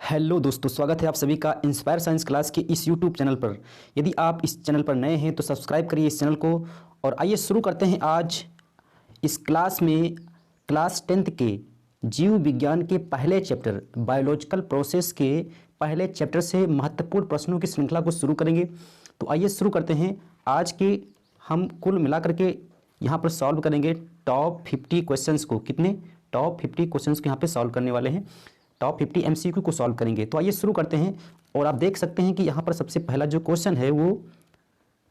Hello दोस्तों, स्वागत है आप सभी का इंस्पायर साइंस क्लास के इस यूट्यूब चैनल पर। यदि आप इस चैनल पर नए हैं तो सब्सक्राइब करिए इस चैनल को। और आइए शुरू करते हैं आज इस क्लास में क्लास 10th के जीव विज्ञान के पहले चैप्टर बायोलॉजिकल प्रोसेस के पहले चैप्टर से महत्वपूर्ण प्रश्नों की श्रृंखला को शुरू करेंगे। तो आइए शुरू करते हैं। आज के हम कुल मिलाकर के यहाँ पर सॉल्व करेंगे टॉप 50 क्वेश्चंस को। कितने? टॉप 50 क्वेश्चंस को यहाँ पे सॉल्व करने वाले हैं। टॉप 50 एमसीक्यू को सॉल्व करेंगे। तो आइए शुरू करते हैं। और आप देख सकते हैं कि यहाँ पर सबसे पहला जो क्वेश्चन है वो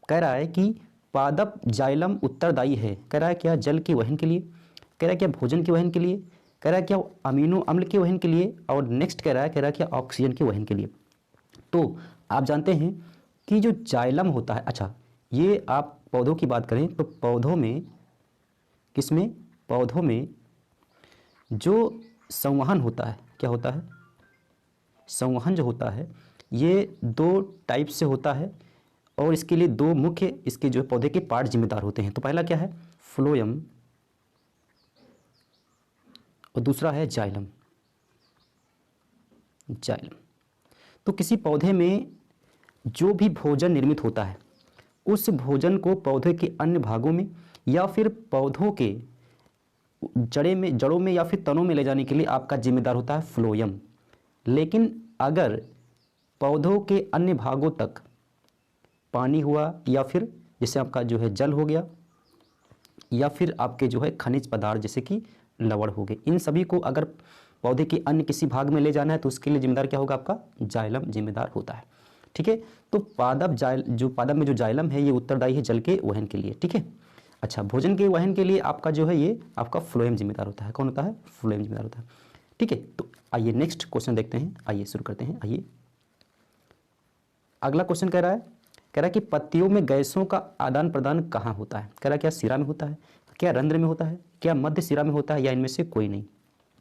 कह रहा है कि पादप जाइलम उत्तरदायी है। कह रहा है क्या? जल के वहन के लिए। कह रहा है क्या? भोजन के वहन के लिए। कह रहा है क्या? अमीनो अम्ल के वहन के लिए। और नेक्स्ट कह रहा है क्या? ऑक्सीजन के वहन के लिए। तो आप जानते हैं कि जो जाइलम होता है, अच्छा ये आप पौधों की बात करें तो पौधों में, किसमें? पौधों में जो संवहन होता है, क्या होता है? संवहन जो होता है ये दो टाइप से होता है और इसके लिए दो मुख्य इसके जो पौधे के पार्ट जिम्मेदार होते हैं। तो पहला क्या है? फ्लोएम और दूसरा है जाइलम। जाइलम। तो किसी पौधे में जो भी भोजन निर्मित होता है उस भोजन को पौधे के अन्य भागों में या फिर पौधों के जड़ों में या फिर तनों में ले जाने के लिए आपका जिम्मेदार होता है फ्लोएम। लेकिन अगर पौधों के अन्य भागों तक पानी हुआ या फिर जैसे आपका जो है जल हो गया या फिर आपके जो है खनिज पदार्थ जैसे कि लवण हो गए, इन सभी को अगर पौधे के अन्य किसी भाग में ले जाना है तो उसके लिए जिम्मेदार क्या होगा? आपका जाइलम जिम्मेदार होता है। ठीक है। तो पादप में जो जाइलम है ये उत्तरदायी है जल के वहन के लिए। ठीक है। अच्छा, भोजन के वहन के लिए आपका जो है ये आपका फ्लोएम जिम्मेदार होता है। कौन होता है? फ्लोएम जिम्मेदार होता है। ठीक है। तो आइए नेक्स्ट क्वेश्चन देखते हैं। आइए शुरू करते हैं। आइए अगला क्वेश्चन कह रहा है कि पत्तियों में गैसों का आदान प्रदान कहाँ होता है? कह रहा है क्या सिरा में होता है, क्या रंध्र में होता है, क्या मध्य सिरा में होता है, या इनमें से कोई नहीं?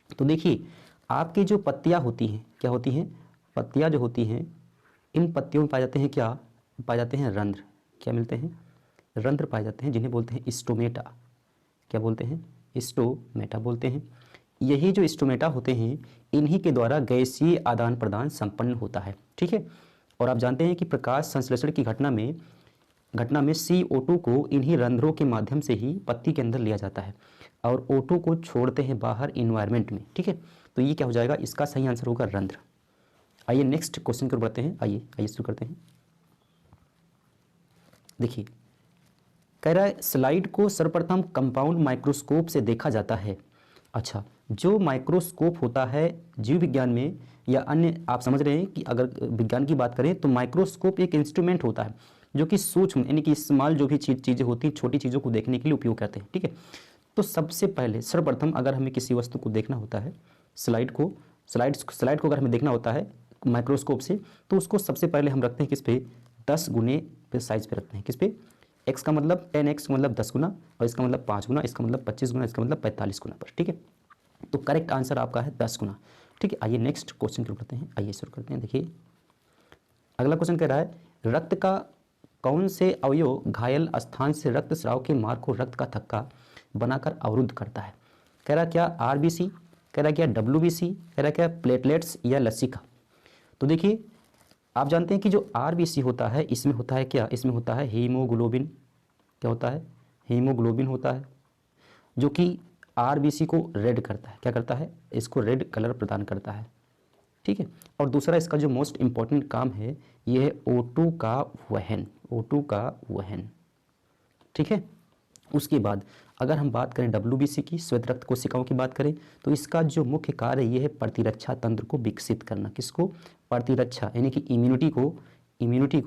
तो देखिए, आपकी जो पत्तियां होती हैं, क्या होती हैं? पत्तियां जो होती हैं इन पत्तियों में पाए जाते हैं क्या? पाए जाते हैं रंध्र। क्या मिलते हैं? रंध्र पाए जाते हैं जिन्हें बोलते हैं स्टोमेटा। क्या बोलते हैं? स्टोमेटा बोलते हैं। यही जो स्टोमेटा होते हैं इन्हीं के द्वारा गैसीय आदान प्रदान संपन्न होता है। ठीक है। और आप जानते हैं कि प्रकाश संश्लेषण की घटना में CO2 को इन्हीं रंध्रों के माध्यम से ही पत्ती के अंदर लिया जाता है और O2 को छोड़ते हैं बाहर इन्वायरमेंट में। ठीक है। तो ये क्या हो जाएगा? इसका सही आंसर होगा रंध्र। आइए नेक्स्ट क्वेश्चन को बढ़ते हैं। आइए शुरू करते हैं। देखिए, कह रहा है स्लाइड को सर्वप्रथम कंपाउंड माइक्रोस्कोप से देखा जाता है। अच्छा, जो माइक्रोस्कोप होता है जीव विज्ञान में या अन्य, आप समझ रहे हैं कि अगर विज्ञान की बात करें तो माइक्रोस्कोप एक इंस्ट्रूमेंट होता है जो कि सूक्ष्म यानी कि इस्तेमाल जो भी चीज़ें होती हैं, छोटी चीज़ों को देखने के लिए उपयोग करते हैं। ठीक है। तो सबसे पहले सर्वप्रथम अगर हमें किसी वस्तु को देखना होता है, स्लाइड को अगर हमें देखना होता है माइक्रोस्कोप से, तो उसको सबसे पहले हम रखते हैं किस पे? 10 गुने पे साइज पे रखते हैं। किस पे? x का मतलब 10x मतलब 10 गुना, और इसका मतलब 5 गुना, इसका मतलब 25 गुना, इसका मतलब 45 गुना पर। ठीक है। तो करेक्ट आंसर आपका है 10 गुना। ठीक है। आइए नेक्स्ट क्वेश्चन शुरू करते हैं। आइए शुरू करते हैं। देखिए, अगला क्वेश्चन कह रहा है रक्त का कौन से अवयव घायल स्थान से रक्त स्राव के मार्ग को रक्त का थक्का बनाकर अवरुद्ध करता है? कह रहा क्या RBC, कह रहा क्या WBC, कह रहा क्या प्लेटलेट्स या लसिका? तो देखिए, आप जानते हैं कि जो RBC होता है इसमें होता है क्या? इसमें होता है हीमोग्लोबिन। क्या होता है? हीमोग्लोबिन होता है जो कि RBC को रेड करता है। क्या करता है? इसको रेड कलर प्रदान करता है। ठीक है। और दूसरा इसका जो मोस्ट इंपॉर्टेंट काम है ये है O2 का वहन। O2 का वहन। ठीक है। उसके बाद अगर हम बात करें WBC की, श्वेत रक्त कोशिकाओं की बात करें, तो इसका जो मुख्य कार्य ये है प्रतिरक्षा तंत्र को विकसित करना। किसको? प्रतिरक्षा यानी कि इम्यूनिटी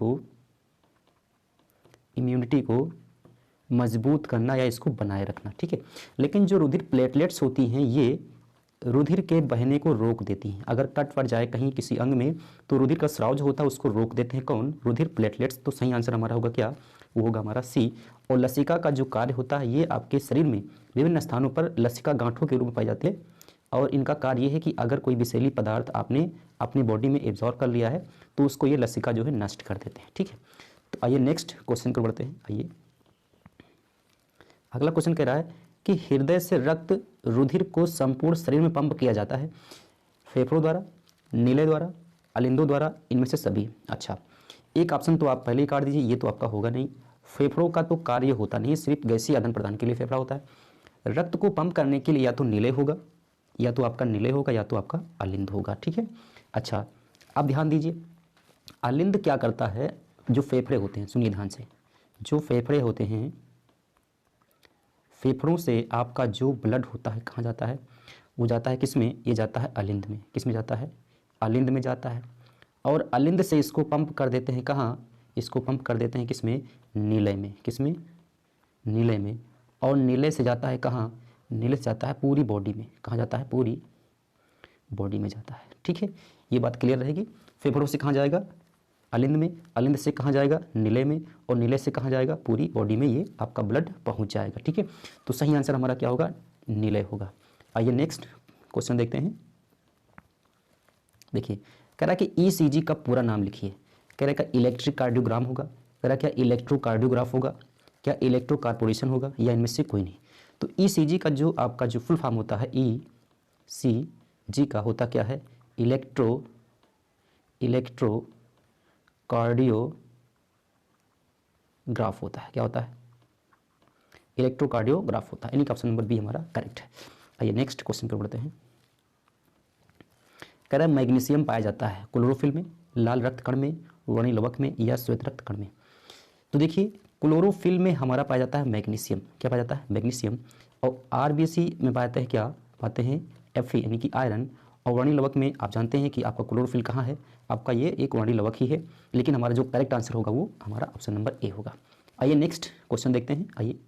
को मजबूत करना या इसको बनाए रखना। ठीक है। लेकिन जो रुधिर प्लेटलेट्स होती हैं ये रुधिर के बहने को रोक देती हैं। अगर कट पड़ जाए कहीं किसी अंग में तो रुधिर का स्राव जो होता है उसको रोक देते हैं। कौन? रुधिर प्लेटलेट्स। तो सही आंसर हमारा होगा क्या? वो होगा हमारा C। और लसिका का जो कार्य होता है ये आपके शरीर में विभिन्न स्थानों पर लसिका गांठों के रूप में पाई जाती है और इनका कार्य ये है कि अगर कोई विषैली पदार्थ आपने अपनी बॉडी में एब्जॉर्ब कर लिया है तो उसको ये लसिका जो है नष्ट कर देते हैं। ठीक है। तो आइए नेक्स्ट क्वेश्चन को बढ़ते हैं। आइए अगला क्वेश्चन कह रहा है कि हृदय से रक्त रुधिर को संपूर्ण शरीर में पंप किया जाता है फेफड़ों द्वारा, नीले द्वारा, अलिंदों द्वारा, इनमें से सभी। अच्छा, एक ऑप्शन तो आप पहले ही काट दीजिए, ये तो आपका होगा नहीं। फेफड़ों का तो कार्य होता नहीं, सिर्फ गैसीय आदान प्रदान के लिए फेफड़ा होता है। रक्त को पंप करने के लिए या तो नीले होगा, या तो आपका नीले होगा, या तो आपका अलिंद होगा। ठीक है। अच्छा, अब ध्यान दीजिए, अलिंद क्या करता है, जो फेफड़े होते हैं, सुनिए ध्यान से, जो फेफड़े होते हैं, फेफड़ों से आपका जो ब्लड होता है कहाँ जाता है, वो जाता है किस में, ये जाता है अलिंद में। किस में जाता है, अलिंद में जाता है। और अलिंद से इसको पंप कर देते हैं कहाँ, इसको पंप कर देते हैं किस में, नीले में। किस में, नीले में। और नीले से जाता है कहाँ, नीले से जाता है पूरी बॉडी में। कहाँ जाता है, पूरी बॉडी में जाता है। ठीक है, ये बात क्लियर रहेगी। फेफड़ों से कहाँ जाएगा, अलिंद में, अलिंद से कहाँ जाएगा, नीले में, और नीले से कहाँ जाएगा, पूरी बॉडी में ये आपका ब्लड पहुंच जाएगा। ठीक है, तो सही आंसर हमारा क्या होगा, नीले होगा। आइए नेक्स्ट क्वेश्चन देखते हैं। देखिए, कह रहा है कि ईसीजी का पूरा नाम लिखिए। कह रहा है क्या इलेक्ट्रिक कार्डियोग्राम होगा, कह रहा है क्या इलेक्ट्रोकार्डियोग्राफ होगा, क्या इलेक्ट्रो कारपोरेशन होगा, या इनमें से कोई नहीं। तो ईसीजी का जो आपका जो फुल फॉर्म होता है, ईसीजी का होता क्या है, इलेक्ट्रो कार्डियोग्राफ होता है। क्या होता है, इलेक्ट्रोकार्डियोग्राफ होता है। यानी कि ऑप्शन नंबर बी हमारा करेक्ट है। आइए नेक्स्ट क्वेश्चन पर बढ़ते हैं। कह रहा है मैग्नीशियम पाया जाता है क्लोरोफिल में, लाल रक्त कण में, वर्णी लवक में, या श्वेत रक्त कण में। तो देखिए, क्लोरोफिल में हमारा पाया जाता है मैग्नीशियम। क्या पाया जाता है, मैग्नीशियम। और आरबीसी में पाते हैं क्या, पाते हैं Fe यानी कि आयरन। और वर्णी लवक में आप जानते हैं कि आपका क्लोरोफिल कहाँ है, आपका ये एक वर्णी लवक ही है। लेकिन हमारा जो करेक्ट आंसर होगा वो हमारा ऑप्शन नंबर ए होगा। आइए नेक्स्ट क्वेश्चन देखते हैं। आइए,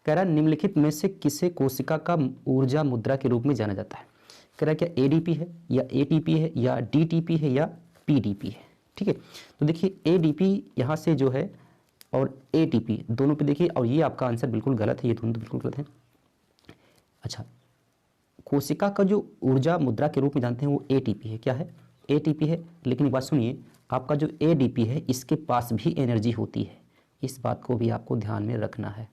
कह रहा है निम्नलिखित में से किसे कोशिका का ऊर्जा मुद्रा के रूप में जाना जाता है। कह रहा है क्या एडीपी है, या एटीपी है, या डीटीपी है, या पीडीपी है। ठीक है, तो देखिए एडीपी यहाँ से जो है, और एटीपी दोनों पे देखिए, और ये आपका आंसर बिल्कुल गलत है, ये दोनों तो बिल्कुल गलत है। अच्छा, कोशिका का जो ऊर्जा मुद्रा के रूप में जानते हैं वो एटीपी है। क्या है, एटीपी है। लेकिन एक बात सुनिए, आपका जो एडीपी है इसके पास भी एनर्जी होती है, इस बात को भी आपको ध्यान में रखना है।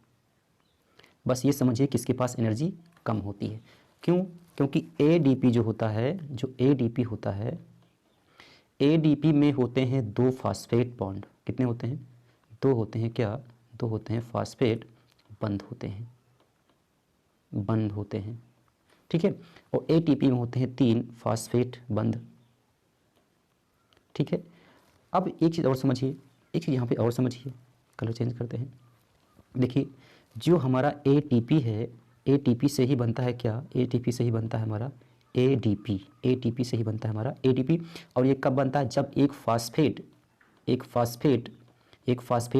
बस ये समझिए किसके पास एनर्जी कम होती है। क्यों, क्योंकि एडीपी जो होता है, जो एडीपी होता है, एडीपी में होते हैं 2 फास्फेट बॉन्ड। कितने होते हैं, 2 होते हैं। क्या, 2 होते हैं फास्फेट बंद होते हैं, बंद होते हैं। ठीक है, और एटीपी में होते हैं 3 फास्फेट बंद। ठीक है, अब एक चीज़ और समझिए, एक चीज़ यहाँ पे और समझिए, कलर चेंज करते हैं। देखिए, जो हमारा एटीपी है, एटीपी से ही बनता है क्या, एटीपी से ही बनता है हमारा एडीपी, एटीपी से ही बनता है हमारा एडीपी। और ये कब बनता है, जब एक फास्फेट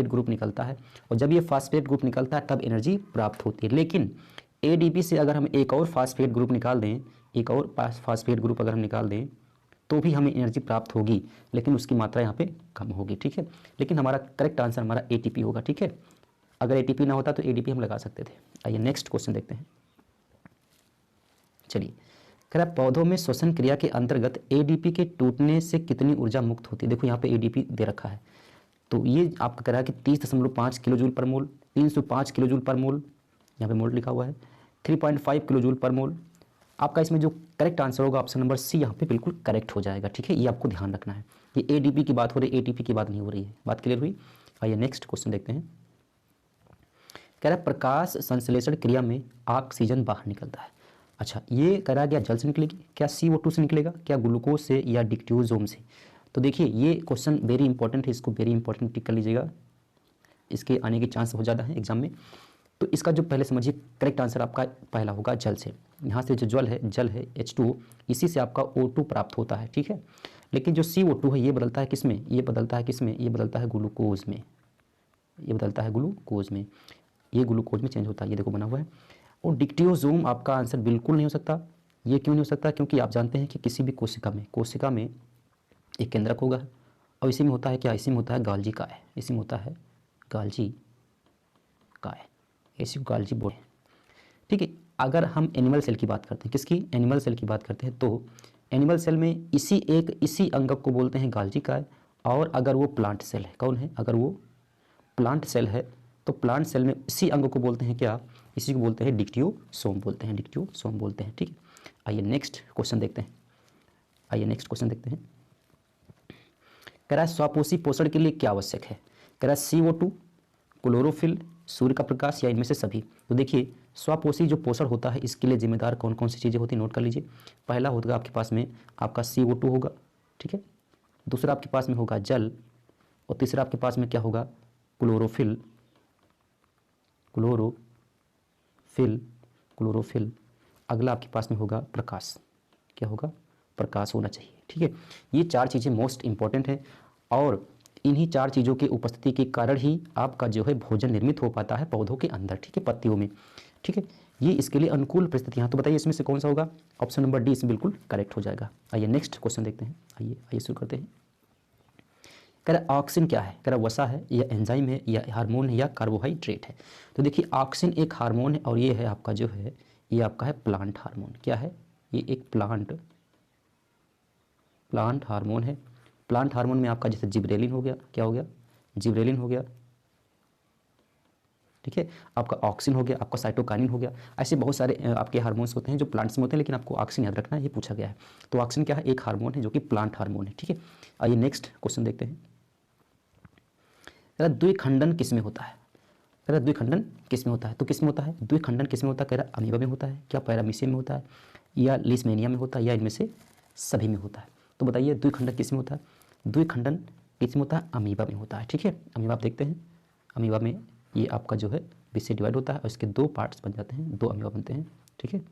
ग्रुप निकलता है, और जब ये फास्फेट ग्रुप निकलता है तब एनर्जी प्राप्त होती है। लेकिन एडीपी से अगर हम एक और फास्फेट ग्रुप निकाल दें, एक और फास्फेट ग्रुप अगर हम निकाल दें, तो भी हमें एनर्जी प्राप्त होगी, लेकिन उसकी मात्रा यहाँ पे कम होगी। ठीक है, लेकिन हमारा करेक्ट आंसर हमारा एटीपी होगा। ठीक है, अगर एटीपी ना होता तो एडीपी हम लगा सकते थे। आइए नेक्स्ट क्वेश्चन देखते हैं। चलिए, कह रहा है पौधों में श्वसन क्रिया के अंतर्गत एडीपी के टूटने से कितनी ऊर्जा मुक्त होती है। देखो यहाँ पे एडीपी दे रखा है, तो ये आपका कह रहा है कि 30.5 किलो जूल पर मोल, 305 किलो जूल पर मोल, यहाँ पे मोल लिखा हुआ है, 3.5 किलो जूल पर मोल। आपका इसमें जो करेक्ट आंसर होगा ऑप्शन नंबर सी यहाँ पे बिल्कुल करेक्ट हो जाएगा। ठीक है, ये आपको ध्यान रखना है, ये एडीपी की बात हो रही है, एटीपी की बात नहीं हो रही है। बात क्लियर हुई। आइए नेक्स्ट क्वेश्चन देखते हैं। कह रहा है प्रकाश संश्लेषण क्रिया में ऑक्सीजन बाहर निकलता है। अच्छा, ये कह रहा है क्या जल से निकलेगी, क्या CO2 से निकलेगा, क्या ग्लूकोज से, या डिक्ट्यूजोम से। तो देखिए ये क्वेश्चन वेरी इंपॉर्टेंट है, इसको वेरी इंपॉर्टेंट टिक कर लीजिएगा, इसके आने के चांस बहुत ज़्यादा है एग्जाम में। तो इसका जो पहले समझिए करेक्ट आंसर आपका पहला होगा जल से। यहाँ से जो जल है H2, इसी से आपका O2 प्राप्त होता है। ठीक है, लेकिन जो CO2 है ये बदलता है किस में, ये बदलता है किस में, ये बदलता है ग्लूकोज में, ये बदलता है ग्लूकोज में, ये ग्लूकोज में चेंज होता है, ये देखो बना हुआ है। और डिक्टियोजोम आपका आंसर बिल्कुल नहीं हो सकता। ये क्यों नहीं हो सकता, क्योंकि आप जानते हैं कि किसी भी कोशिका में एक केंद्रक होगा, और इसी में होता है क्या, इसी में होता है गाल्जी काय, इसी में होता है गाल्जी काय, इसी को गाल्जी बोर्ड। ठीक है, अगर हम एनिमल सेल की बात करते हैं, किसकी, एनिमल सेल की बात करते हैं, तो एनिमल सेल में इसी अंगक को बोलते हैं गाल्जी काय। और अगर वो प्लांट सेल है, कौन है, अगर वो प्लांट सेल है तो प्लांट सेल में इसी अंग को बोलते हैं क्या, इसी को बोलते हैं डिक्टियोसोम बोलते हैं, डिक्टियोसोम बोलते हैं। ठीक है, आइए नेक्स्ट क्वेश्चन देखते हैं। आइए नेक्स्ट क्वेश्चन देखते हैं। कह रहा है स्वापोषी पोषण के लिए क्या आवश्यक है? कह रहा है CO2, क्लोरोफिल, सूर्य का प्रकाश या इनमें से सभी। तो देखिए स्वापोषी जो पोषण होता है इसके लिए जिम्मेदार कौन कौन सी चीज़ें होती हैं, नोट कर लीजिए। पहला होगा आपके पास में आपका CO2 होगा, ठीक है। दूसरा आपके पास में होगा जल, और तीसरा आपके पास में क्या होगा, क्लोरोफिल, क्लोरोफिल, क्लोरोफिल। अगला आपके पास में होगा प्रकाश, क्या होगा, प्रकाश होना चाहिए, ठीक है। ये चार चीज़ें मोस्ट इंपॉर्टेंट हैं, और इन्हीं चार चीज़ों की उपस्थिति के कारण ही आपका जो है भोजन निर्मित हो पाता है पौधों के अंदर, ठीक है, पत्तियों में, ठीक है। ये इसके लिए अनुकूल परिस्थितियाँ। तो बताइए इसमें से कौन सा होगा? ऑप्शन नंबर डी इसमें बिल्कुल करेक्ट हो जाएगा। आइए नेक्स्ट क्वेश्चन देखते हैं। आइए शुरू करते हैं। कह रहा ऑक्सिन क्या है? कह रहा वसा है या एंजाइम है या हार्मोन है या कार्बोहाइड्रेट है? तो देखिए ऑक्सिन एक हार्मोन है, और ये है आपका जो है ये आपका है प्लांट हार्मोन। क्या है? ये एक प्लांट हार्मोन है। प्लांट हार्मोन में आपका जैसे जिब्रेलिन हो गया, क्या हो गया, जिब्रेलिन हो गया, ठीक है। आपका ऑक्सिन हो गया, आपका साइटोकाइनिन हो गया। ऐसे बहुत सारे आपके हार्मोन्स होते हैं जो प्लांट्स में होते हैं, लेकिन आपको ऑक्सिन याद रखना है, ये पूछा गया है। तो ऑक्सिन क्या है? एक हार्मोन है जो कि प्लांट हार्मोन है, ठीक है। आइए नेक्स्ट क्वेश्चन देखते हैं। द्विखंडन किस में होता है? कह रहा द्विखंडन किस में होता है? तो किस में होता है द्विखंडन? किस में होता है? कह रहा अमीबा में होता है, क्या पैरामीशियम में होता है, या लीशमैनिया में होता है, या इनमें से सभी में होता है? तो बताइए द्विखंडन किस में होता है? द्विखंडन किस में होता है? अमीबा में होता है, ठीक है। अमीबा आप देखते हैं, अमीबा में ये आपका जो है बीच से डिवाइड होता है और इसके दो पार्ट्स बन जाते हैं, दो अमीबा बनते हैं, ठीक है।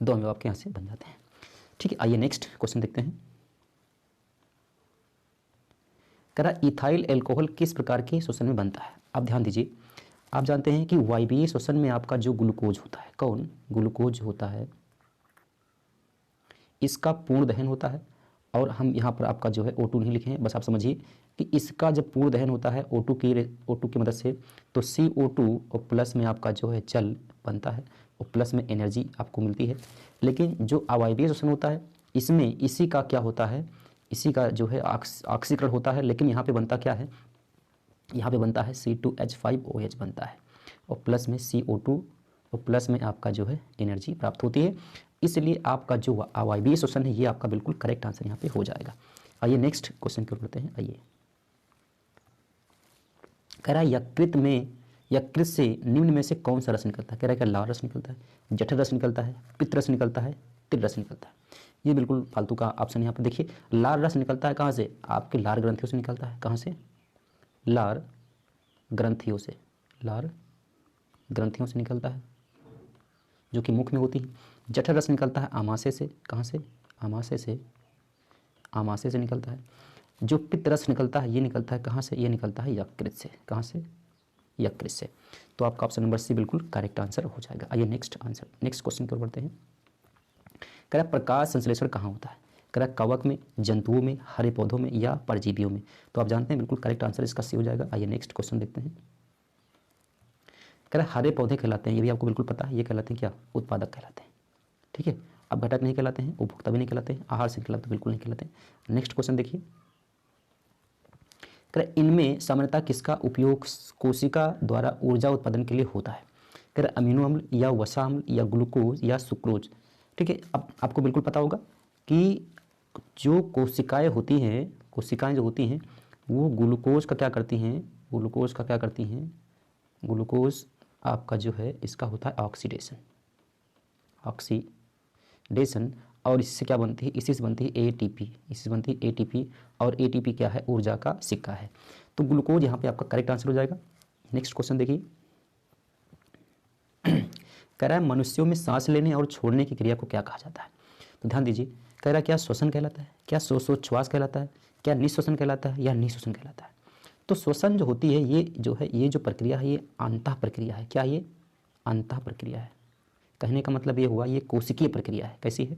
दो अमीबा आपके यहाँ से बन जाते हैं, ठीक है। आइए नेक्स्ट क्वेश्चन देखते हैं। कह रहा इथाइल एल्कोहल किस प्रकार के श्वसन में बनता है? आप ध्यान दीजिए, आप जानते हैं कि वायवीय श्वसन में आपका जो ग्लूकोज होता है, कौन, ग्लूकोज होता है, इसका पूर्ण दहन होता है। और हम यहाँ पर आपका जो है O2 नहीं लिखे हैं, बस आप समझिए कि इसका जब पूर्ण दहन होता है O2 की मदद से, तो CO2 और प्लस में आपका जो है जल बनता है और प्लस में एनर्जी आपको मिलती है। लेकिन जो अवायवीय श्वसन होता है इसमें इसी का क्या होता है, इसी का जो है ऑक्सीकरण होता है, लेकिन यहाँ पे बनता क्या है, यहाँ पे बनता है C2H5OH बनता है, और प्लस में CO2 और प्लस में आपका जो है एनर्जी प्राप्त होती है। इसलिए आपका जो अवायवीय श्वसन है ये आपका बिल्कुल करेक्ट आंसर यहाँ पे हो जाएगा। आइए नेक्स्ट क्वेश्चन की ओर बढ़ते हैं। आइए कह रहा है यकृत से निम्न में से कौन सा रस निकलता है? कह रहा है क्या लाल रस निकलता है, जठर रस निकलता है, पित्त रस निकलता है, तिल रस निकलता है? ये बिल्कुल फालतू का ऑप्शन यहाँ पर देखिए। लाल रस निकलता है कहाँ से? आपके लार ग्रंथियों से निकलता है। कहाँ से? लार ग्रंथियों से, लार ग्रंथियों से निकलता है जो कि मुख में होती है। जठर रस निकलता है आमाशय से। कहाँ से? आमाशय से, आमाशय से निकलता है। जो पित्त रस निकलता है ये निकलता है कहाँ से? ये निकलता है यकृत से। कहाँ से? यकृत से। तो आपका ऑप्शन नंबर सी बिल्कुल करेक्ट आंसर हो जाएगा। आइए नेक्स्ट क्वेश्चन की ओर बढ़ते हैं। कह रहा प्रकाश संश्लेषण कहाँ होता है? कह रहा कवक में, जंतुओं में, हरे पौधों में या परजीवियों में? तो आप जानते हैं बिल्कुल करेक्ट आंसर इसका सी हो जाएगा। आइए नेक्स्ट क्वेश्चन देखते हैं। कह रहा हरे पौधे कहलाते हैं, ये भी आपको बिल्कुल पता है, ये कहलाते हैं क्या? उत्पादक कहलाते हैं, ठीक है। अब घटक नहीं कहलाते हैं, उपभोक्ता भी नहीं कहलाते हैं, आहार श्रृंखला तो बिल्कुल नहीं कहलाते हैं। नेक्स्ट क्वेश्चन देखिए। कह रहा इनमें सामान्यतः किसका उपयोग कोशिका द्वारा ऊर्जा उत्पादन के लिए होता है? कह रहा अमीनो अम्ल या वसा अम्ल या ग्लूकोज या सुक्रोज? ठीक है। अब आपको बिल्कुल पता होगा कि जो कोशिकाएं होती हैं, कोशिकाएं जो होती हैं वो ग्लूकोज का क्या करती हैं, ग्लूकोज का क्या करती हैं, ग्लूकोज आपका जो है इसका होता है ऑक्सीडेशन, ऑक्सीडेशन। और इससे क्या बनती है? इसी से बनती है एटीपी, इसी से बनती है एटीपी, और एटीपी क्या है? ऊर्जा का सिक्का है। तो ग्लूकोज यहाँ पे आपका करेक्ट आंसर हो जाएगा। नेक्स्ट क्वेश्चन देखिए। कह रहा है मनुष्यों में सांस लेने और छोड़ने की क्रिया को क्या कहा जाता है? तो ध्यान दीजिए, कह रहा है क्या श्वसन कहलाता है, क्या श्वास कहलाता है, क्या निःश्वसन कहलाता है, या निःश्वसन कहलाता है? तो श्वसन जो होती है ये जो प्रक्रिया है ये अंतः प्रक्रिया है। क्या ये? अंतः प्रक्रिया है। कहने का मतलब ये हुआ ये कोशिकीय प्रक्रिया है। कैसी है?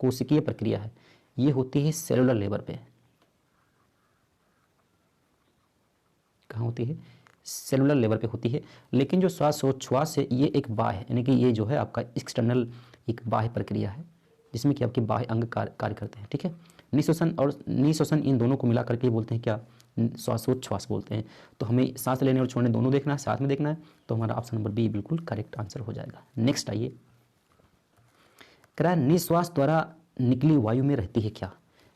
कोशिकीय प्रक्रिया है। ये होती है सेलुलर लेवल पे। कहाँ होती है? सेलुलर लेवल पे होती है। लेकिन जो श्वासोच्छ्वास है ये एक बाह्य है, यानी कि ये जो है आपका एक्सटर्नल एक बाह्य प्रक्रिया है जिसमें कि आपके बाह्य अंग कार्य करते हैं, ठीक है। निःश्वसन और निःश्वसन इन दोनों को मिला करके बोलते हैं क्या? श्वासोच्छ्वास बोलते हैं। तो हमें सांस लेने और छोड़ने दोनों देखना है, साथ में देखना है। तो हमारा ऑप्शन नंबर बी बिल्कुल करेक्ट आंसर हो जाएगा। नेक्स्ट आइए। कह रहा है निश्वास द्वारा निकली वायु में रहती है क्या?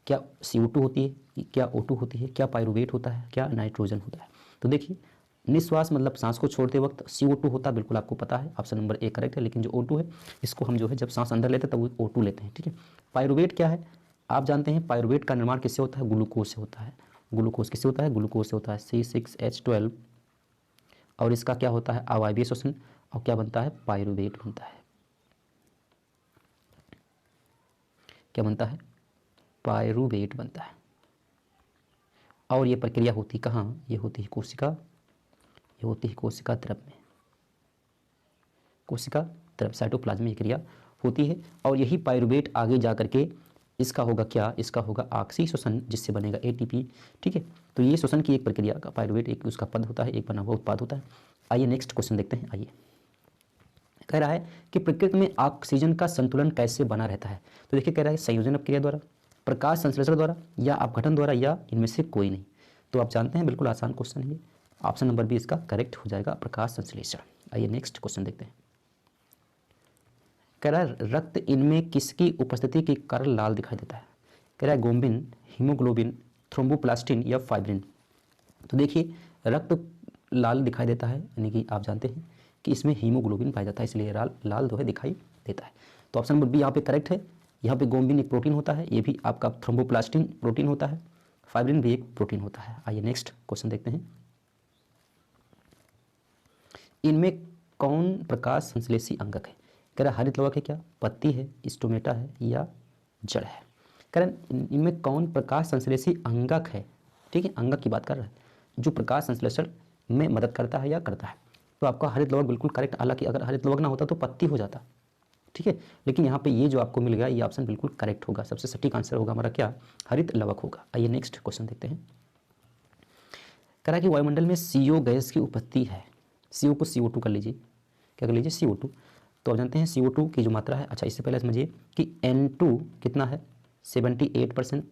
क्या CO2 होती है, क्या O2 होती है, क्या पायरुवेट होता है, क्या नाइट्रोजन होता है? तो देखिए निश्वास मतलब सांस को छोड़ते वक्त CO2 होता है, बिल्कुल आपको पता है, ऑप्शन नंबर ए करेक्ट है। लेकिन जो O2 है इसको हम जो है जब सांस अंदर लेते हैं तब वो O2 लेते हैं, ठीक है। पायरुवेट क्या है? आप जानते हैं पायरुवेट का निर्माण किससे होता है? ग्लूकोज से होता है। ग्लूकोज किससे होता है? ग्लूकोज से होता है, C6H12। और इसका क्या होता है? अवायवीय श्वसन, और क्या बनता है? पायरुवेट बनता है। क्या बनता है? पायरुवेट बनता है। और ये प्रक्रिया होती कहाँ? ये होती है कोशिका, ये होती है कोशिका द्रव में, कोशिका द्रव साइटोप्लाज्म में ये क्रिया होती है। और यही पायरुवेट आगे जा करके इसका होगा क्या? इसका होगा ऑक्सी श्वसन, जिससे बनेगा ATP, ठीक है। तो ये श्वसन की एक प्रक्रिया का पायरुवेट एक उसका पद होता है, एक बना हुआ उत्पाद होता है। आइए नेक्स्ट क्वेश्चन देखते हैं। आइए कह रहा है कि प्रकृति में ऑक्सीजन का संतुलन कैसे बना रहता है? तो देखिए कह रहा है संयोजन अपक्रिया द्वारा, प्रकाश संश्लेषण द्वारा, या अपघटन द्वारा, या इनमें से कोई नहीं। तो आप जानते हैं बिल्कुल आसान क्वेश्चन है ये, ऑप्शन नंबर बी इसका करेक्ट हो जाएगा, प्रकाश संश्लेषण। आइए नेक्स्ट क्वेश्चन देखते हैं। कह रहा है रक्त इनमें किसकी उपस्थिति के कारण लाल दिखाई देता है? कह रहा है गोम्बिन, हीमोग्लोबिन, थ्रोम्बोप्लास्टिन या फाइब्रिन। तो देखिए रक्त लाल दिखाई देता है, यानी कि आप जानते हैं कि इसमें हीमोग्लोबिन पाया जाता है, इसलिए लाल लाल जो है दिखाई देता है। तो ऑप्शन नंबर बी यहाँ पे करेक्ट है। यहाँ पे गोम्बिन एक प्रोटीन होता है, ये भी आपका थ्रोम्बोप्लास्टिन प्रोटीन होता है, फाइब्रिन भी एक प्रोटीन होता है। आइए नेक्स्ट क्वेश्चन देखते हैं। इनमें कौन प्रकाश संश्लेषी अंगक है? कह रहा है हरित लवक है क्या, पत्ती है, स्टोमेटा है, या जड़ है? कह रहा है इनमें कौन प्रकाश संश्लेषी अंगक है? ठीक है, अंगक की बात कर रहा है, जो प्रकाश संश्लेषण में मदद करता है या करता है। तो आपका हरित लवक बिल्कुल करेक्ट, हालांकि अगर हरित लवक ना होता तो पत्ती हो जाता, ठीक है। लेकिन यहाँ पे ये जो आपको मिल गया ये ऑप्शन बिल्कुल करेक्ट होगा, सबसे सटीक आंसर होगा हमारा क्या? हरित लवक होगा। आइए नेक्स्ट क्वेश्चन देखते हैं। कह रहा है कि वायुमंडल में CO गैस की उपस्थिति है, CO को CO2 कर लीजिए, क्या कर लीजिए? CO2। तो आप जानते हैं CO2 की जो मात्रा है, अच्छा इससे पहले समझिए कि N2 कितना है? 78%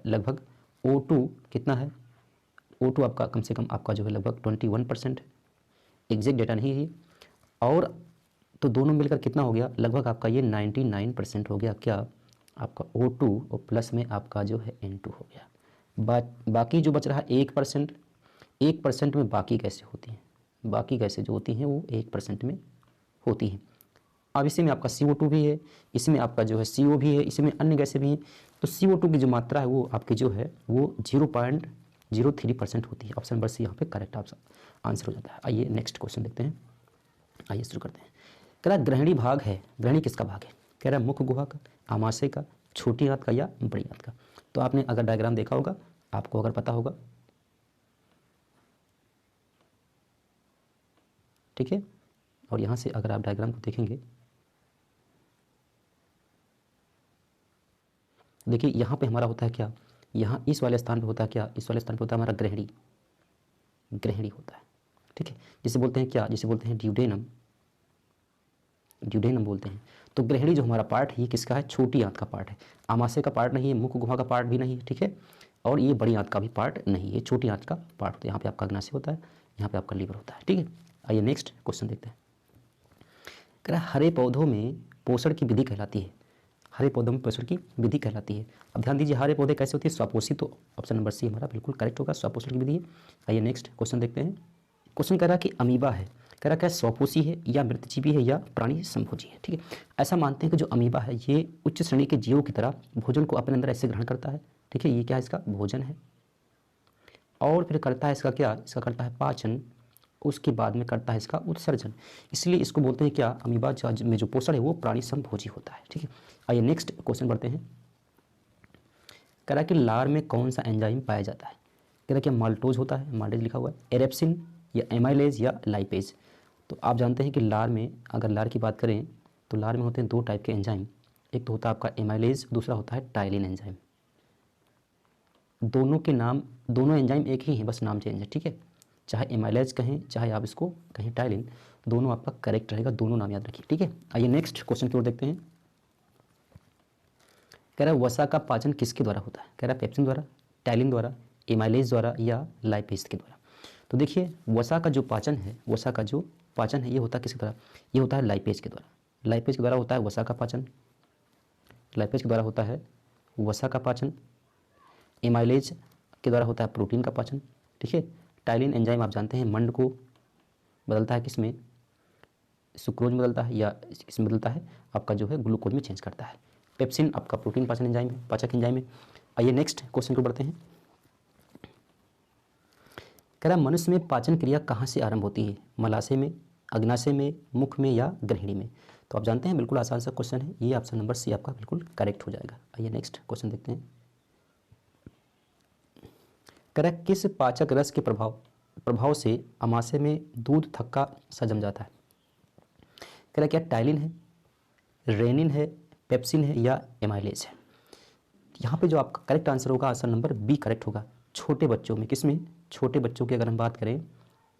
लगभग। O2 कितना है? O2 आपका कम से कम आपका जो है लगभग 21%, एग्जैक्ट डेटा नहीं है। और तो दोनों मिलकर कितना हो गया? लगभग आपका ये 99% हो गया क्या? आपका O2 और प्लस में आपका जो है N2 हो गया। बाकी जो बच रहा है 1%, 1% में बाकी गैसें होती हैं, बाकी गैसें जो होती हैं वो 1% में होती हैं। अब इसी में आपका CO2 भी है, इसमें आपका जो है CO भी है, इसमें अन्य गैसें भी हैं। तो CO2 की जो मात्रा है वो आपकी जो है वो 0.03% होती है। ऑप्शन नंबर सी यहाँ पे करेक्ट आंसर हो जाता है। आइए नेक्स्ट क्वेश्चन देखते हैं। आइए शुरू करते हैं। कह रहा है ग्रहणी भाग है, ग्रहणी किसका भाग है? कह रहा है मुख्य गुहा का, आमाशय का, छोटी आंत का, या बड़ी आंत का। तो आपने अगर डायग्राम देखा होगा, आपको अगर पता होगा, ठीक है। और यहाँ से अगर आप डायग्राम को देखेंगे, देखिए यहाँ पे हमारा होता है क्या? यहाँ इस वाले स्थान पे होता है क्या? इस वाले स्थान पे होता है हमारा ग्रहणी, ग्रहणी होता है, ठीक है। जिसे बोलते हैं क्या? जिसे बोलते हैं ड्यूडेनम, ड्यूडेनम बोलते हैं। तो ग्रहणी जो हमारा पार्ट है ये किसका है? छोटी आंत का पार्ट है, आमाशय का पार्ट नहीं है, मुख्य गुहा का पार्ट भी नहीं है, ठीक है। और ये बड़ी आंत का भी पार्ट नहीं है, छोटी आंत का पार्ट होता है। यहाँ पे आपका अग्नाशय होता है, यहाँ पे आपका लीवर होता है, ठीक है। आइए नेक्स्ट क्वेश्चन देखते हैं। कह रहा है हरे पौधों में पोषण की विधि कहलाती है, हरे पौधों में पोषण की विधि कहलाती है। अब ध्यान दीजिए हरे पौधे कैसे होती है? स्वपोषी। तो ऑप्शन नंबर सी हमारा बिल्कुल करेक्ट होगा, स्वपोषण की विधि है। आइए नेक्स्ट क्वेश्चन देखते हैं। क्वेश्चन कह रहा है कि अमीबा है, कह रहा क्या स्वपोषी है, या मृतजीवी है, या प्राणी संभोजी है, ठीक है। ऐसा मानते हैं कि जो अमीबा है ये उच्च श्रेणी के जीवों की तरह भोजन को अपने अंदर ऐसे ग्रहण करता है, ठीक है। ये क्या है? इसका भोजन है। और फिर करता है इसका क्या? इसका करता है पाचन, उसके बाद में करता है इसका उत्सर्जन। इसलिए इसको बोलते हैं क्या? अमीबा में जो पोषण है वो प्राणी संभोजी होता है, ठीक है। आइए नेक्स्ट क्वेश्चन बढ़ते हैं। कह रहा कि लार में कौन सा एंजाइम पाया जाता है? कह रहा क्या माल्टोज होता है, माल्टेज लिखा हुआ है, एरेप्सिन या एमाइलेज या लाइपेज। तो आप जानते हैं कि लार में, अगर लार की बात करें तो लार में होते हैं दो टाइप के एंजाइम, एक तो होता है आपका एमाइलेज, दूसरा होता है टाइलिन एंजाइम। दोनों के नाम, दोनों एंजाइम एक ही हैं, बस नाम चेंज है, ठीक है। चाहे एमाइलेज कहें चाहे आप इसको कहें टाइलिन, दोनों आपका करेक्ट रहेगा, दोनों नाम याद रखिए, ठीक है। आइए नेक्स्ट क्वेश्चन की ओर देखते हैं। कह रहा है वसा का पाचन किसके द्वारा होता है? कह रहा है पेप्सिन द्वारा, टाइलिन द्वारा, एमाइलेज द्वारा, या लाइपेज के द्वारा। तो देखिए वसा का जो पाचन है, वसा का जो पाचन है ये होता है किसके द्वारा? ये होता है लाइपेज के द्वारा। लाइपेज के द्वारा होता है वसा का पाचन, लाइपेज के द्वारा होता है वसा का पाचन, एमाइलेज के द्वारा होता है प्रोटीन का पाचन, ठीक है। टाइलिन एंजाइम आप जानते हैं मंड को बदलता है, किसमें, सुक्रोज में बदलता है या किसमें बदलता है, आपका जो है ग्लूकोज में चेंज करता है। पेप्सिन आपका प्रोटीन पाचन एंजाइम है, पाचक एंजाइम है। आइए नेक्स्ट क्वेश्चन को बढ़ते हैं। कह रहा मनुष्य में पाचन क्रिया कहाँ से आरंभ होती है, मलाशय में, अग्नाशय में, मुख में या ग्रहिणी में। तो आप जानते हैं बिल्कुल आसान सा क्वेश्चन है, ये ऑप्शन नंबर सी आपका बिल्कुल करेक्ट हो जाएगा। आइए नेक्स्ट क्वेश्चन देखते हैं। कह रहा किस पाचक रस के प्रभाव से अमाशय में दूध थक्का सा जम जाता है। कह रहा क्या टाइलिन है, रेनिन है, पेप्सिन है या एमाइलेज है। यहाँ पे जो आपका करेक्ट आंसर होगा आंसर नंबर बी करेक्ट होगा। छोटे बच्चों में, किसमें, छोटे बच्चों की अगर हम बात करें,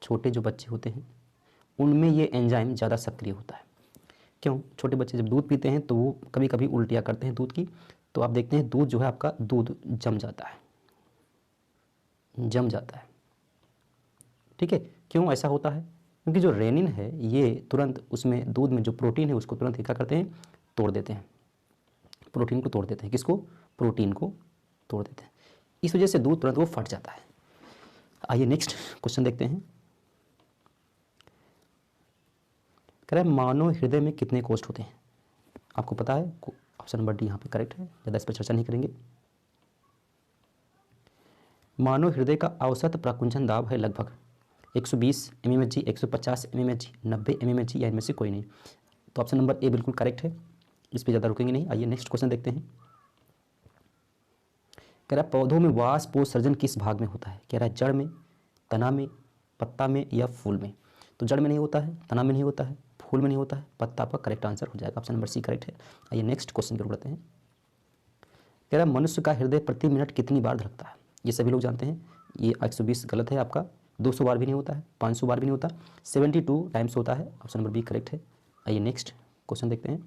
छोटे जो बच्चे होते हैं उनमें ये एंजाइम ज़्यादा सक्रिय होता है। क्यों, छोटे बच्चे जब दूध पीते हैं तो वो कभी कभी उल्टियाँ करते हैं दूध की, तो आप देखते हैं दूध जो है आपका दूध जम जाता है, जम जाता है, ठीक है। क्यों ऐसा होता है, क्योंकि जो रेनिन है ये तुरंत उसमें दूध में जो प्रोटीन है उसको तुरंत क्या करते हैं, तोड़ देते हैं, प्रोटीन को तोड़ देते हैं। किसको, प्रोटीन को तोड़ देते हैं, इस वजह से दूध तुरंत वो फट जाता है। आइए नेक्स्ट क्वेश्चन देखते हैं। कह रहा है मानव हृदय में कितने कोष्ठ होते हैं। आपको पता है, ऑप्शन नंबर डी यहाँ पे करेक्ट है, ज़्यादा इस पर चर्चा नहीं करेंगे। मानव हृदय का औसत प्रकुंचन दाब है लगभग 120 mmHg, 150 mmHg, 90 mmHg या इनमें से कोई नहीं। तो ऑप्शन नंबर ए बिल्कुल करेक्ट है, इस पर ज़्यादा रुकेंगे नहीं। आइए नेक्स्ट क्वेश्चन देखते हैं। कह रहा है पौधों में वाष्पोत्सर्जन किस भाग में होता है। कह रहा है जड़ में, तना में, पत्ता में या फूल में। तो जड़ में नहीं होता है, तना में नहीं होता है, फूल में नहीं होता है, पत्ता आपका करेक्ट आंसर हो जाएगा, ऑप्शन नंबर सी करेक्ट है। आइए नेक्स्ट क्वेश्चन की ओर बढ़ते हैं। कह रहा है मनुष्य का हृदय प्रति मिनट कितनी बार धड़कता है। ये सभी लोग जानते हैं, ये 120 गलत है आपका, 200 बार भी नहीं होता है, 500 बार भी नहीं होता, 72 टाइम्स होता है, ऑप्शन नंबर बी करेक्ट है। आइए नेक्स्ट क्वेश्चन देखते हैं।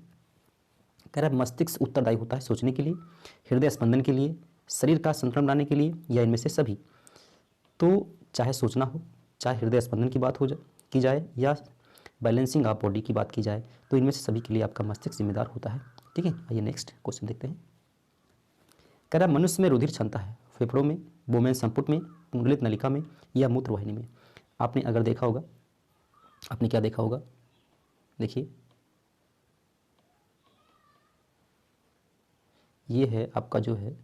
कह रहा है मस्तिष्क उत्तरदायी होता है सोचने के लिए, हृदय स्पंदन के लिए, शरीर का संतुलन बनाने के लिए या इनमें से सभी। तो चाहे सोचना हो, चाहे हृदय स्पंदन की बात की जाए या बैलेंसिंग ऑफ बॉडी की बात की जाए, तो इनमें से सभी के लिए आपका मस्तिष्क जिम्मेदार होता है, ठीक है। आइए नेक्स्ट क्वेश्चन देखते हैं। कह रहा मनुष्य में रुधिर क्षमता है फेफड़ों में, बोमेन संपुट में, पुंडलित नलिका में या मूत्र वाहिनी में। आपने अगर देखा होगा, आपने क्या देखा होगा, देखिए ये है आपका जो है,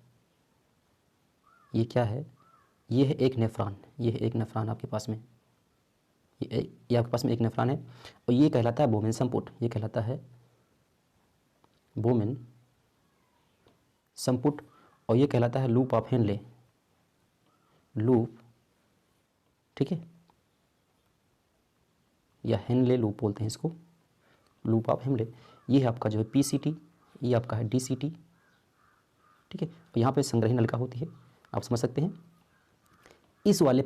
ये क्या है, ये है एक नेफ्रॉन, ये है एक नेफ्रॉन आपके पास में, ये आपके पास में एक नेफ्रॉन है और ये कहलाता है बोमेन संपुट, ये कहलाता है बोमेन संपुट और ये कहलाता है लूप ऑफ हेनले, लूप, ठीक है, या हेनले लूप बोलते हैं इसको, लूप ऑफ हेनले। ये है आपका जो है पीसीटी, ये आपका है डीसीटी, ठीक है। और यहाँ पे संग्रही नलिका होती है, आप समझ सकते हैं। इस वाले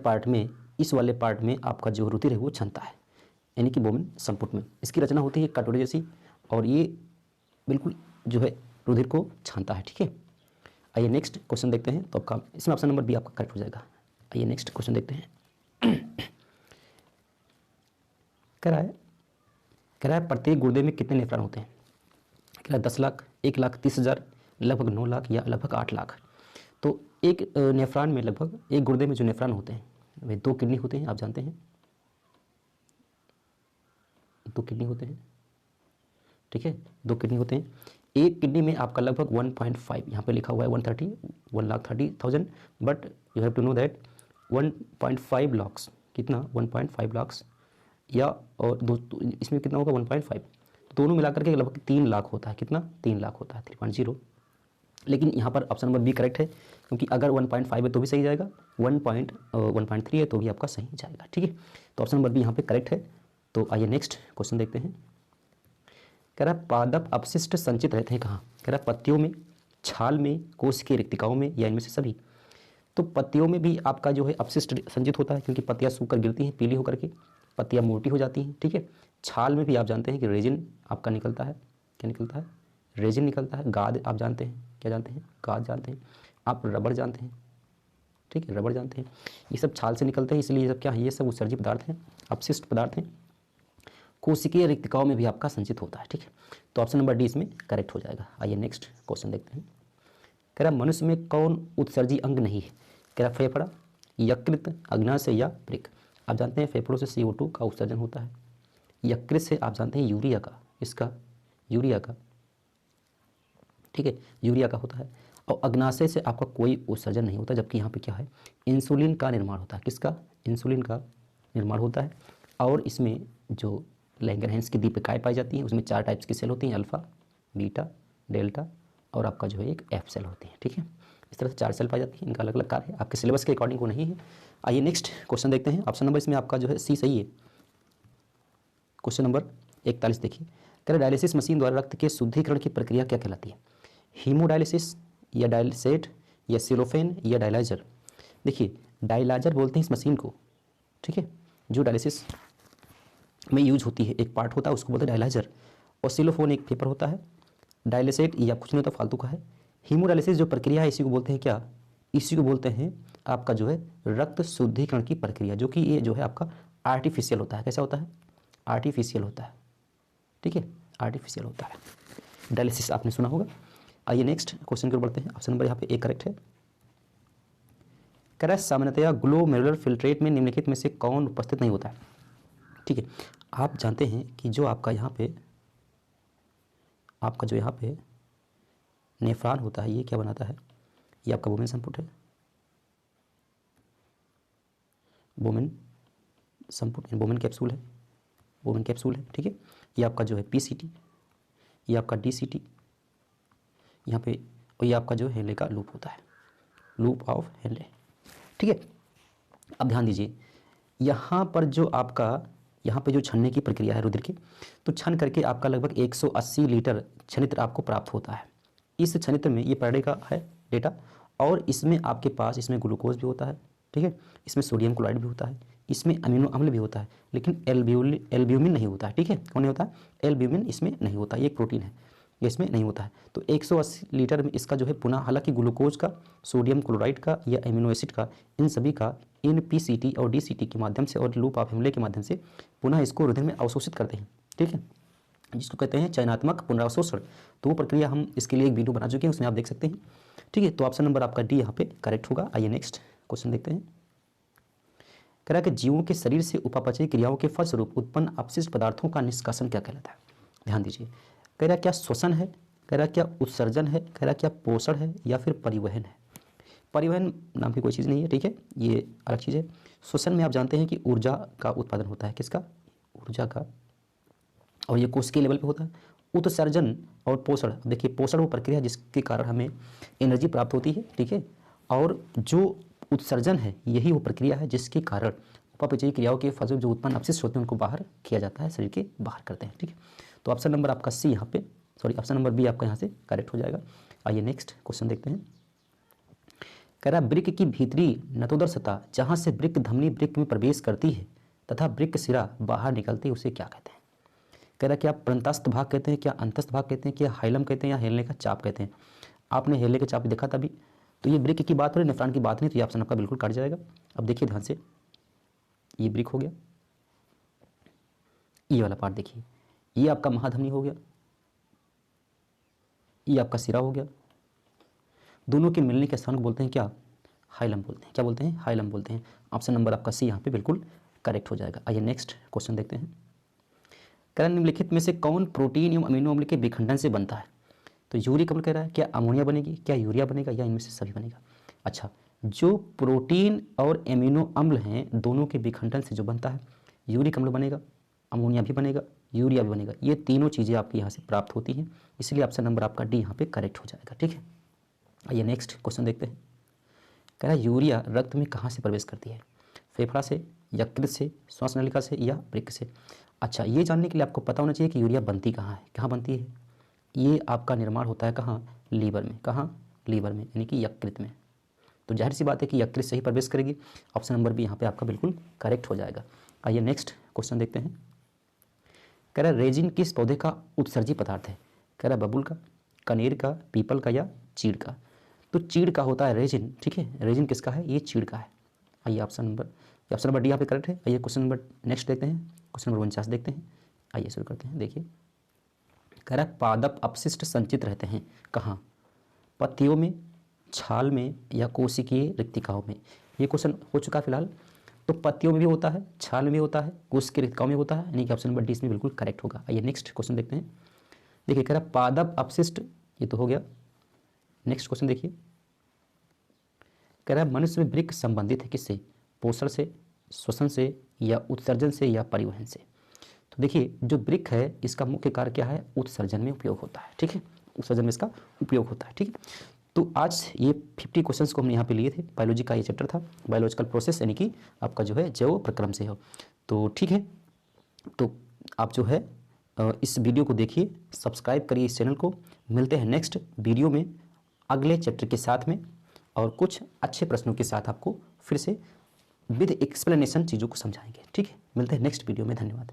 पार्ट में आपका जो रुधिर है वो क्षमता है, यानी कि बोमेन संपुट में इसकी रचना होती है कटोरी जैसी और ये बिल्कुल जो है रुधिर को छानता है, ठीक है। आइए नेक्स्ट क्वेश्चन देखते हैं। तो आपका इसमें ऑप्शन नंबर बी आपका करेक्ट हो जाएगा। आइए नेक्स्ट क्वेश्चन देखते हैं। कह रहा है प्रत्येक गुर्दे में कितने नेफ्रॉन होते हैं। कह रहा है 10 लाख, 1,30,000, लगभग 9 लाख या लगभग 8 लाख। तो एक नेफ्रॉन में लगभग, एक गुर्दे में जो नेफ्रॉन होते हैं वे 2 किडनी होते हैं, आप जानते हैं 2 किडनी होते हैं, ठीक है, 2 किडनी होते हैं। एक किडनी में आपका लगभग 1.5, यहाँ पे लिखा हुआ है 1,30,000, but you have to know that 1.5 lakh, कितना 1.5 लाख या और दो इसमें कितना होगा 1.5, दोनों मिलाकर के लगभग 3 लाख होता है, कितना 3 लाख होता है 3.0। लेकिन यहाँ पर ऑप्शन नंबर बी करेक्ट है, क्योंकि अगर 1.5 है तो भी सही जाएगा, 1.3 है तो भी आपका सही जाएगा, ठीक है। तो ऑप्शन नंबर बी यहाँ पे करेक्ट है। तो आइए नेक्स्ट क्वेश्चन देखते हैं। कह रहा है पादप अपशिष्ट संचित रहते हैं कहाँ। कह रहा है पत्तियों में, छाल में, कोश की रिक्तिकाओं में या इनमें से सभी। तो पत्तियों में भी आपका जो है अपशिष्ट संचित होता है, क्योंकि पत्तियाँ सूखकर गिरती हैं पीली होकर के, पत्तियाँ मोटी हो जाती हैं, ठीक है। छाल में भी आप जानते हैं कि रेजिन आपका निकलता है, क्या निकलता है, रेजिन निकलता है। गाद आप जानते हैं, क्या जानते हैं, गाद जानते हैं। आप रबड़ जानते हैं, ठीक है, रबड़ जानते हैं। ये सब छाल से निकलते हैं, इसलिए ये सब क्या है, ये सब उत्सर्जित पदार्थ हैं, अपशिष्ट पदार्थ हैं। कोशिकीय रिक्तिकाओं में भी आपका संचित होता है। ठीक है, तो ऑप्शन नंबर डी इसमें करेक्ट हो जाएगा। आइए नेक्स्ट क्वेश्चन देखते हैं। कह रहा मनुष्य में कौन उत्सर्जी अंग नहीं है? कह रहा फेफड़ा, यकृत, अग्नाशय या वृक्क। आप जानते हैं फेफड़ों से CO2 का उत्सर्जन होता है, यकृत से आप जानते हैं यूरिया का, इसका यूरिया का, ठीक है, यूरिया का होता है, और अग्नाशय से आपका कोई उत्सर्जन नहीं होता, जबकि यहाँ पे क्या है, इंसुलिन का निर्माण होता है। किसका? इंसुलिन का निर्माण होता है। और इसमें जो लैंगरहैंस की दीपिकाएँ पाई जाती हैं उसमें 4 टाइप्स की सेल होती हैं, अल्फ़ा, बीटा, डेल्टा और आपका जो है एक एफ सेल होती है। ठीक है, इस तरह से 4 सेल पाई जाती है, इनका अलग अलग कार्य है, आपके सिलेबस के अकॉर्डिंग वो नहीं है। आइए नेक्स्ट क्वेश्चन देखते हैं। ऑप्शन नंबर इसमें आपका जो है सी सही है। क्वेश्चन नंबर 41 देखिए, कह रहे डायलिसिस मशीन द्वारा रक्त के शुद्धिकरण की प्रक्रिया क्या कहलाती है? हीमोडायलिसिस या डायलिसेट या सिलोफेन या डायलाइजर। देखिए डायलाइजर बोलते हैं इस मशीन को, ठीक है, जो डायलिसिस में यूज होती है, एक पार्ट होता है उसको बोलते हैं डायलाइजर, और सिलोफोन एक पेपर होता है। डायलिसेट या कुछ नहीं होता, फालतू का है। हीमोडायलिसिस जो प्रक्रिया है इसी को बोलते हैं क्या? इसी को बोलते हैं आपका जो है रक्त शुद्धिकरण की प्रक्रिया, जो कि ये जो है आपका आर्टिफिशियल होता है। कैसा होता है? आर्टिफिशियल होता है। ठीक है, आर्टिफिशियल होता है। डायलिसिस आपने सुना होगा। आइए नेक्स्ट क्वेश्चन की ओर बढ़ते हैं। ऑप्शन नंबर यहाँ पे ए करेक्ट है। कह रहा है सामान्यतया ग्लोमेरुलर फिल्ट्रेट में निम्नलिखित में से कौन उपस्थित नहीं होता है? ठीक है, आप जानते हैं कि जो आपका यहाँ पे आपका जो यहाँ पे नेफ्रॉन होता है, ये क्या बनाता है? ये आपका वुमेन संपुट है, वुमेन संपुट, वुमेन कैप्सूल है, वुमेन कैप्सूल है। ठीक है, ये आपका जो है PCT, ये आपका DCT यहाँ पे, और ये आपका जो हेनले का लूप होता है, लूप ऑफ हेनले। ठीक है, अब ध्यान दीजिए यहाँ पर जो आपका यहाँ पे जो छनने की प्रक्रिया है रुधिर की, तो छन करके आपका लगभग 180 लीटर छनित्र आपको प्राप्त होता है। इस छनित्र में ये पर डे का है डेटा, और इसमें आपके पास इसमें ग्लूकोज भी होता है, ठीक है, इसमें सोडियम क्लोराइड भी होता है, इसमें अमीनो अम्ल भी होता है, लेकिन एल्ब्यूमिन नहीं होता है। ठीक है, कौन नहीं होता है? एल्ब्यूमिन इसमें नहीं होता, ये एक प्रोटीन है, ये इसमें नहीं होता है। तो 180 लीटर में इसका जो है पुनः, हालांकि ग्लूकोज का, सोडियम क्लोराइड का या एमिनो एसिड का, इन सभी का इन PCT और DCT के माध्यम से और लूप ऑफ हेनले के माध्यम से पुनः इसको रुधिर में अवशोषित करते हैं। ठीक है, जिसको कहते हैं चयनात्मक पुनरावशोषण। तो वो प्रक्रिया हम इसके लिए एक वीडियो बना चुके हैं, उसमें आप देख सकते हैं। ठीक है, तो ऑप्शन नंबर आपका डी यहाँ पे करेक्ट होगा। आइए नेक्स्ट क्वेश्चन देखते हैं। कह रहा है कि जीवों के शरीर से उपापचयी क्रियाओं के फलस्वरूप उत्पन्न अपशिष्ट पदार्थों का निष्कासन क्या कहलाता है? ध्यान दीजिए, कह रहा क्या श्वसन है, कह रहा क्या उत्सर्जन है, कह रहा क्या पोषण है, या फिर परिवहन है? परिवहन नाम की कोई चीज़ नहीं है, ठीक है, ये अलग चीज़ है। श्वसन में आप जानते हैं कि ऊर्जा का उत्पादन होता है, किसका? ऊर्जा का, और ये कोशिकीय लेवल पे होता है। उत्सर्जन और पोषण, देखिए पोषण वो प्रक्रिया जिसके कारण हमें एनर्जी प्राप्त होती है, ठीक है, और जो उत्सर्जन है यही वो प्रक्रिया है जिसके कारण उपापचयी क्रियाओं के फलस्वरूप जो उत्पन्न अपशिष्ट होते हैं उनको बाहर किया जाता है, शरीर के बाहर करते हैं। ठीक है, तो ऑप्शन नंबर आपका सी यहाँ पे, सॉरी ऑप्शन नंबर बी आपका यहाँ से करेक्ट हो जाएगा। आइए नेक्स्ट क्वेश्चन देखते हैं। कह रहा वृक्क की भीतरी नतोदर सतह जहाँ से वृक्क धमनी वृक्क में प्रवेश करती है तथा वृक्क सिरा बाहर निकलती है, उसे क्या कहते हैं? कह रहा क्या प्रंतस्थ भाग कहते हैं, क्या अंतस्थ भाग कहते हैं, क्या हाइलम कहते हैं, या हेलने का चाप कहते हैं? आपने हेलने का चाप देखा था अभी, तो ये वृक्क की बात हो रही, नेफ्रॉन की बात नहीं, तो ये ऑप्शन आपका बिल्कुल काट जाएगा। अब देखिए ध्यान से, ये वृक्क हो गया, ये वाला पार्ट देखिए, ये आपका महाधमनी हो गया, ये आपका सिरा हो गया, दोनों के मिलने के स्थान को बोलते हैं क्या? हाइलम बोलते हैं। क्या बोलते हैं? हाइलम बोलते हैं। ऑप्शन नंबर आपका सी यहाँ पे बिल्कुल करेक्ट हो जाएगा। आइए नेक्स्ट क्वेश्चन देखते हैं। कह निम्नलिखित में से कौन प्रोटीन एवं अमीनो अम्ल के विखंडन से बनता है? तो यूरिक अम्ल कह रहा है, क्या अमोनिया बनेगी, क्या यूरिया बनेगा, या इनमें से सभी बनेगा? अच्छा, जो प्रोटीन और एमिनो अम्ल हैं दोनों के विखंडन से जो बनता है, यूरिक अम्ल बनेगा, अमोनिया भी बनेगा, यूरिया भी बनेगा। ये तीनों चीज़ें आपकी यहाँ से प्राप्त होती हैं, इसलिए ऑप्शन नंबर आपका डी यहाँ पे करेक्ट हो जाएगा। ठीक है, आइए नेक्स्ट क्वेश्चन देखते हैं। कह रहा है यूरिया रक्त में कहाँ से प्रवेश करती है? फेफड़ा से, यकृत से, श्वास नलिका से, या वृक्क से? अच्छा, ये जानने के लिए आपको पता होना चाहिए कि यूरिया बनती कहाँ है, कहाँ बनती है? ये आपका निर्माण होता है कहाँ? लीवर में। कहाँ? लीवर में, यानी कि यकृत में। तो जाहिर सी बात है कि यकृत से ही प्रवेश करेगी। ऑप्शन नंबर भी यहाँ पे आपका बिल्कुल करेक्ट हो जाएगा। आइए नेक्स्ट क्वेश्चन देखते हैं। कह रहा है रेजिन किस पौधे का उत्सर्जी पदार्थ है? कह रहा है बबूल का, कनेर का, पीपल का, या चीड़ का? तो चीड़ का होता है रेजिन। ठीक है, रेजिन किसका है? ये चीड़ का है। आइए ऑप्शन नंबर डी यहाँ पे करेक्ट है। आइए क्वेश्चन नंबर नेक्स्ट देखते हैं, क्वेश्चन नंबर 49 देखते हैं। आइए शुरू करते हैं। देखिए कह रहा है पादप अपशिष्ट संचित रहते हैं कहाँ? पत्तियों में, छाल में या कोशिकीय रिक्तिकाओं में। ये क्वेश्चन हो चुका फिलहाल। तो पत्तियों में भी होता है, छाल में भी होता है, कोशिकीय रिक्तिकाओं में होता है, यानी कि ऑप्शन नंबर डी इसमें बिल्कुल करेक्ट होगा। आइए नेक्स्ट क्वेश्चन देखते हैं। देखिए कह रहा है पादप अपशिष्ट, ये तो हो गया। नेक्स्ट क्वेश्चन देखिए, कह रहा है मनुष्य में वृक्क संबंधित है किससे? पोषण से, श्वसन से या उत्सर्जन से या परिवहन से। तो देखिए जो वृक्क है इसका मुख्य कार्य क्या है? उत्सर्जन में उपयोग होता है, ठीक है, उत्सर्जन में इसका उपयोग होता है, ठीक है। तो आज ये 50 क्वेश्चंस को हमने यहाँ पे लिए थे। बायोलॉजी का ये चैप्टर था, बायोलॉजिकल प्रोसेस, यानी कि आपका जो है जैव प्रक्रम से हो। तो ठीक है, तो आप जो है इस वीडियो को देखिए, सब्सक्राइब करिए इस चैनल को। मिलते हैं नेक्स्ट वीडियो में अगले चैप्टर के साथ में, और कुछ अच्छे प्रश्नों के साथ आपको फिर से विद एक्सप्लेनेशन चीज़ों को समझाएंगे, ठीक है। मिलते हैं नेक्स्ट वीडियो में, धन्यवाद।